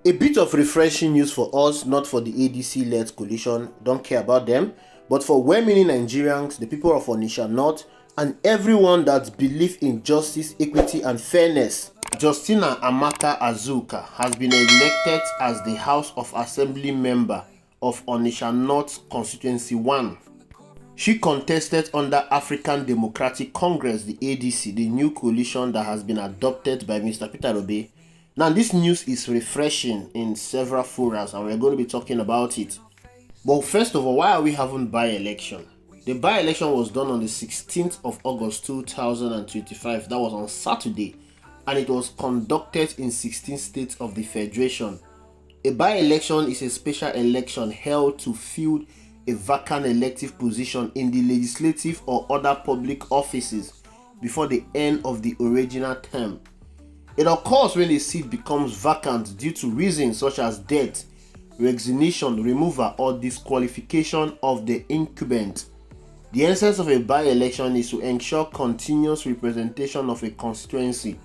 A bit of refreshing news for us, not for the ADC-led coalition, don't care about them, but for well-meaning Nigerians, the people of Onitsha North, and everyone that believes in justice, equity, and fairness. Justina Amaka Azuka has been elected as the House of Assembly member of Onitsha North Constituency 1. She contested under African Democratic Congress, the ADC, the new coalition that has been adopted by Mr. Peter Obi. Now, this news is refreshing in several forums, and we're going to be talking about it. But first of all, why are we having by-election? The by-election was done on the 16th of August 2025. That was on Saturday, and it was conducted in 16 states of the Federation. A by-election is a special election held to fill a vacant elective position in the legislative or other public offices before the end of the original term. It occurs when a seat becomes vacant due to reasons such as death, resignation, removal, or disqualification of the incumbent. The essence of a by-election is to ensure continuous representation of a constituency,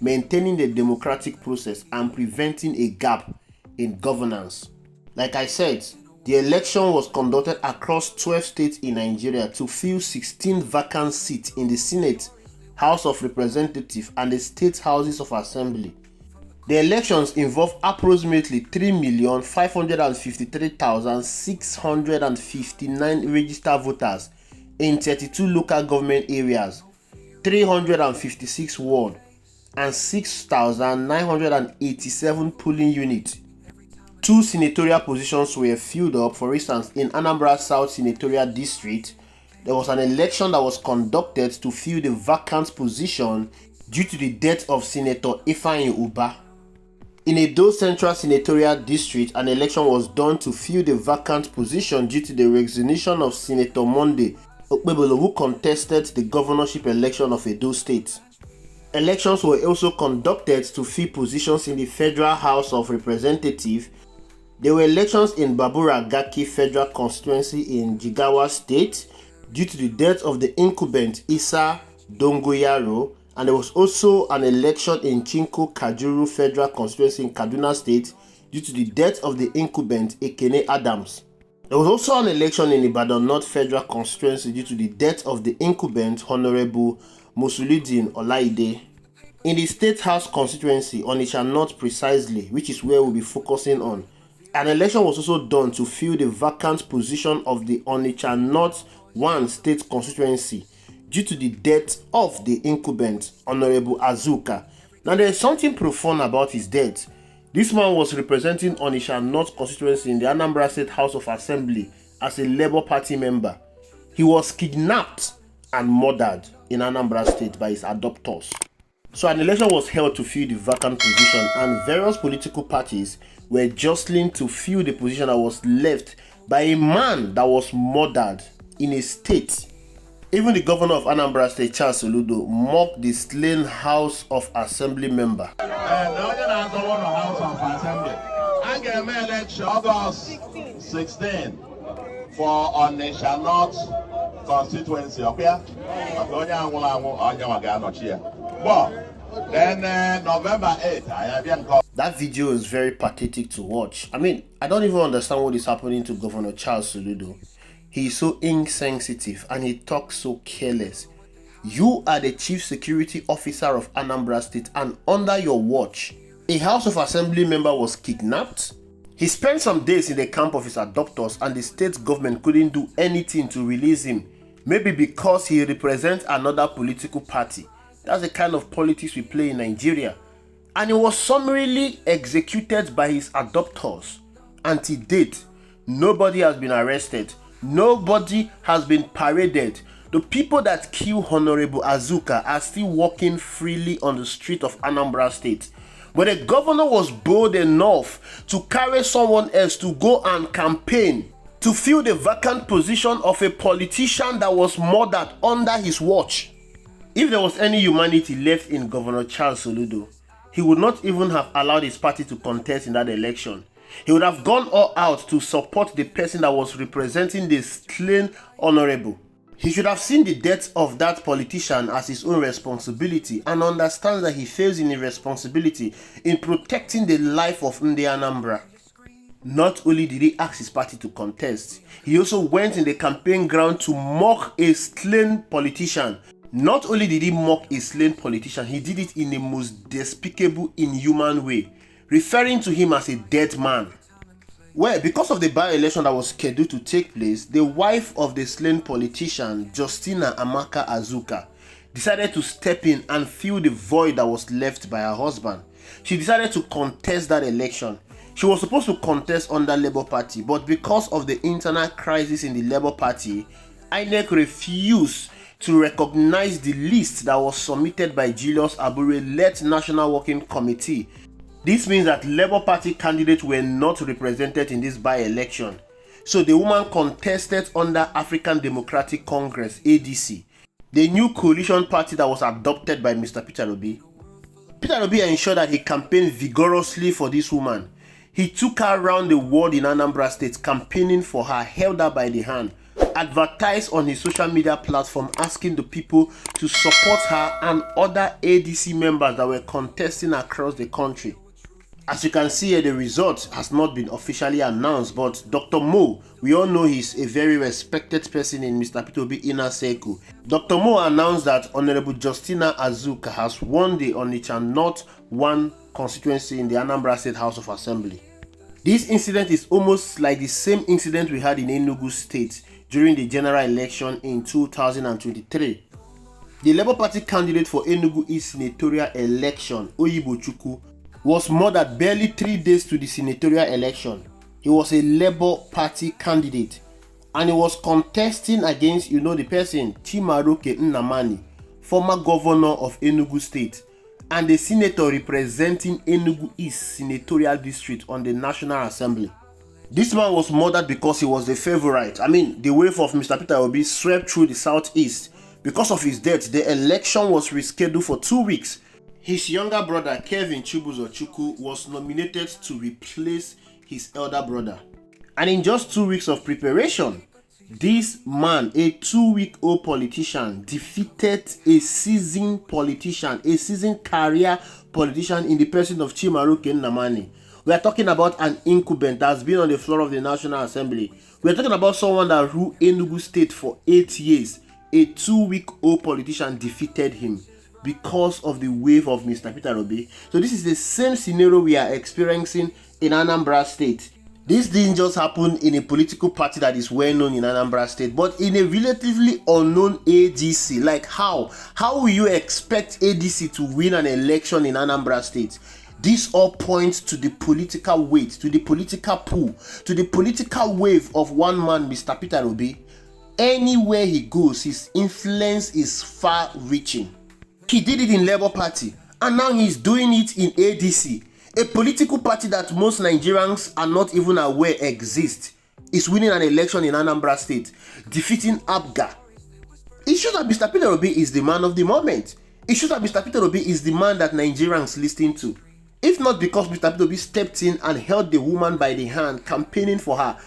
maintaining the democratic process and preventing a gap in governance. Like I said, the election was conducted across 12 states in Nigeria to fill 16 vacant seats in the Senate, House of Representatives, and the State Houses of Assembly. The elections involved approximately 3,553,659 registered voters in 32 local government areas, 356 wards, and 6,987 polling units. 2 senatorial positions were filled up. For instance, in Anambra South Senatorial District, there was an election that was conducted to fill the vacant position due to the death of Senator Ifeanyi Ubah. In Edo Central Senatorial District, an election was done to fill the vacant position due to the resignation of Senator Monday Okpebholo, who contested the governorship election of Edo State. Elections were also conducted to fill positions in the Federal House of Representatives. There were elections in Babura Gaki Federal Constituency in Jigawa State due to the death of the incumbent Isa Dongoyaro, and there was also an election in Chinko Kajuru Federal Constituency in Kaduna State due to the death of the incumbent Ekene Adams. There was also an election in Ibadan North Federal Constituency due to the death of the incumbent Honorable Musuludin Olaide. In the State House constituency, Onitsha North precisely, which is where we'll be focusing on, an election was also done to fill the vacant position of the Onitsha North 1 state constituency due to the death of the incumbent, Honorable Azuka. Now, there is something profound about his death. This man was representing Onitsha North constituency in the Anambra State House of Assembly as a Labour Party member. He was kidnapped and murdered in Anambra State by his adopters. So an election was held to fill the vacant position, and various political parties were jostling to fill the position that was left by a man that was murdered in a state. Even the governor of Anambra State, Charles Soludo, mocked the slain House of Assembly member. House of Assembly. I get my election August 16 for Onitsha North constituency. Okay? But then November 8th, I have been called. That video is very pathetic to watch. I mean, I don't even understand what is happening to Governor Charles Soludo. He is so insensitive and he talks so careless. You are the chief security officer of Anambra State, and under your watch, a House of Assembly member was kidnapped. He spent some days in the camp of his adopters, and the state government couldn't do anything to release him. Maybe because he represents another political party. That's the kind of politics we play in Nigeria. And he was summarily executed by his adopters. Until date, nobody has been arrested. Nobody has been paraded. The people that killed Honorable Azuka are still walking freely on the street of Anambra State. But the governor was bold enough to carry someone else to go and campaign to fill the vacant position of a politician that was murdered under his watch. If there was any humanity left in Governor Charles Soludo, he would not even have allowed his party to contest in that election. He would have gone all out to support the person that was representing the slain honorable. He should have seen the death of that politician as his own responsibility and understands that he fails in his responsibility in protecting the life of Anambra. Not only did he ask his party to contest, he also went in the campaign ground to mock a slain politician. Not only did he mock a slain politician, he did it in the most despicable, inhuman way, referring to him as a dead man. Well, because of the by-election that was scheduled to take place, the wife of the slain politician, Justina Amaka Azuka, decided to step in and fill the void that was left by her husband. She decided to contest that election. She was supposed to contest under Labour Party, but because of the internal crisis in the Labour Party, INEC refused to recognize the list that was submitted by Julius Abure-led National Working Committee. This means that Labour Party candidates were not represented in this by-election. So the woman contested under African Democratic Congress, ADC, the new coalition party that was adopted by Mr. Peter Obi. Peter Obi ensured that he campaigned vigorously for this woman. He took her around the world in Anambra State campaigning for her, held her by the hand, advertised on his social media platform asking the people to support her and other ADC members that were contesting across the country. As you can see here, the result has not been officially announced, but Dr. Mo, we all know he's a very respected person in Mr. Peter Obi inner circle. Dr. Mo announced that Honorable Justina Azuka has won the Onitsha North 1 constituency in the Anambra State House of Assembly. This incident is almost like the same incident we had in Enugu State during the general election in 2023. The Labour Party candidate for Enugu East senatorial election, Oyibochukwu, was murdered barely 3 days to the senatorial election. He was a Labour Party candidate and he was contesting against, the person, Chimaroke Nnamani, former governor of Enugu State, and the senator representing Enugu East senatorial district on the National Assembly. This man was murdered because he was the favorite. The wave of Mr. Peter Obi swept through the southeast. Because of his death, the election was rescheduled for 2 weeks. His younger brother, Kevin Chibuzochukwu, was nominated to replace his elder brother. And in just 2 weeks of preparation, this man, a 2-week-old politician, defeated a seasoned politician, a seasoned career politician in the person of Chimaroke Nnamani. We are talking about an incumbent that has been on the floor of the National Assembly. We are talking about someone that ruled Enugu State for 8 years. A 2-week-old politician defeated him because of the wave of Mr. Peter Obi. So this is the same scenario we are experiencing in Anambra State. This didn't just happen in a political party that is well known in Anambra State, but in a relatively unknown ADC. Like how? How will you expect ADC to win an election in Anambra State? This all points to the political weight, to the political pull, to the political wave of one man, Mr. Peter Obi. Anywhere he goes, his influence is far-reaching. He did it in Labour Party, and now he's doing it in ADC, a political party that most Nigerians are not even aware exists. Is winning an election in Anambra State, defeating Abga. It shows that Mr. Peter Obi is the man of the moment. It shows that Mr. Peter Obi is the man that Nigerians listen to. If not because Mr. Peter Obi stepped in and held the woman by the hand, campaigning for her,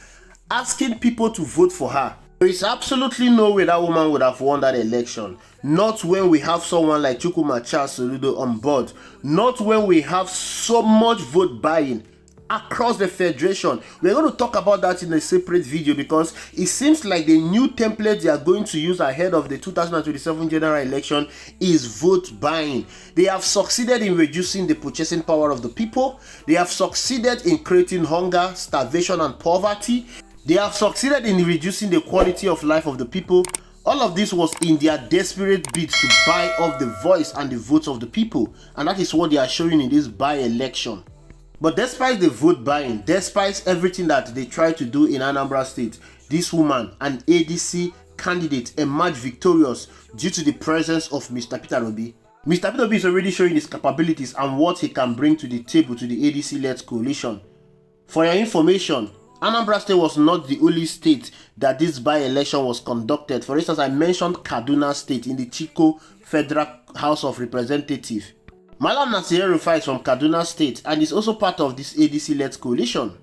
asking people to vote for her, there is absolutely no way that woman would have won that election. Not when we have someone like Chukwuma Charles Soludo on board. Not when we have so much vote buying across the federation. We're going to talk about that in a separate video because it seems like the new template they are going to use ahead of the 2027 general election is vote buying. They have succeeded in reducing the purchasing power of the people. They have succeeded in creating hunger, starvation, and poverty. They have succeeded in reducing the quality of life of the people. All of this was in their desperate bid to buy off the voice and the votes of the people. And that is what they are showing in this by-election. But despite the vote buying, despite everything that they tried to do in Anambra State, this woman, an ADC candidate, emerged victorious due to the presence of Mr. Peter Obi. Mr. Peter Obi is already showing his capabilities and what he can bring to the table to the ADC-led coalition. For your information, Anambra State was not the only state that this by-election was conducted. For instance, I mentioned Kaduna State in the Chico Federal House of Representatives. Malam Nasir El-Rufai is from Kaduna State and is also part of this ADC-led coalition.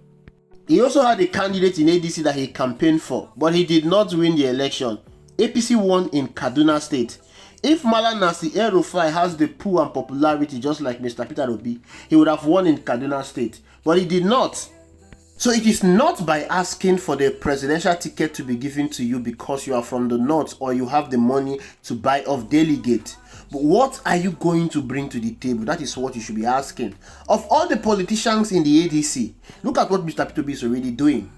He also had a candidate in ADC that he campaigned for, but he did not win the election. APC won in Kaduna State. If Malam Nasir El-Rufai has the pull and popularity just like Mr. Peter Obi, he would have won in Kaduna State. But he did not. So it is not by asking for the presidential ticket to be given to you because you are from the north or you have the money to buy off delegate. But what are you going to bring to the table? That is what you should be asking. Of all the politicians in the ADC, look at what Mr. Peter Obi is already doing.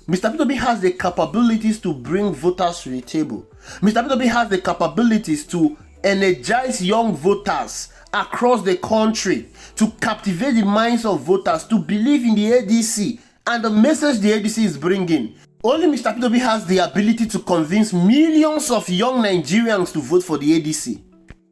Mr. Peter Obi has the capabilities to bring voters to the table. Mr. Peter Obi has the capabilities to energize young voters across the country, to captivate the minds of voters to believe in the ADC and the message the ADC is bringing. Only Mr. Peter Obi has the ability to convince millions of young Nigerians to vote for the ADC.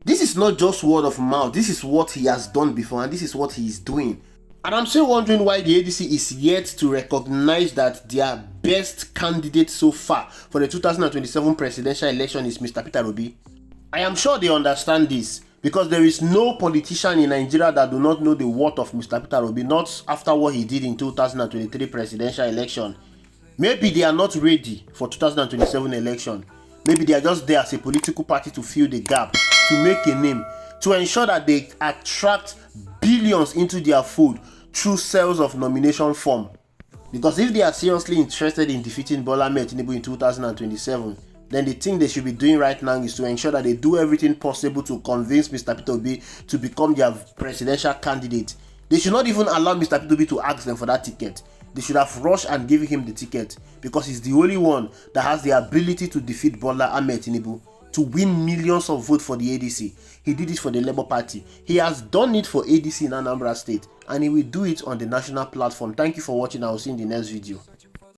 This is not just word of mouth. This is what he has done before and this is what he is doing. And I'm still wondering why the ADC is yet to recognize that their best candidate so far for the 2027 presidential election is Mr. Peter Obi. I am sure they understand this because there is no politician in Nigeria that do not know the worth of Mr. Peter Obi, not after what he did in 2023 presidential election. Maybe they are not ready for 2027 election. Maybe they are just there as a political party to fill the gap, to make a name, to ensure that they attract billions into their fold through sales of nomination form. Because if they are seriously interested in defeating Bola Ahmed Tinubu in 2027, then the thing they should be doing right now is to ensure that they do everything possible to convince Mr. Peter Obi to become their presidential candidate. They should not even allow Mr. Peter Obi to ask them for that ticket. They should have rushed and given him the ticket because he's the only one that has the ability to defeat Bola Ahmed Tinubu, to win millions of votes for the ADC. He did it for the Labour Party. He has done it for ADC in Anambra State and he will do it on the national platform. Thank you for watching. I will see you in the next video.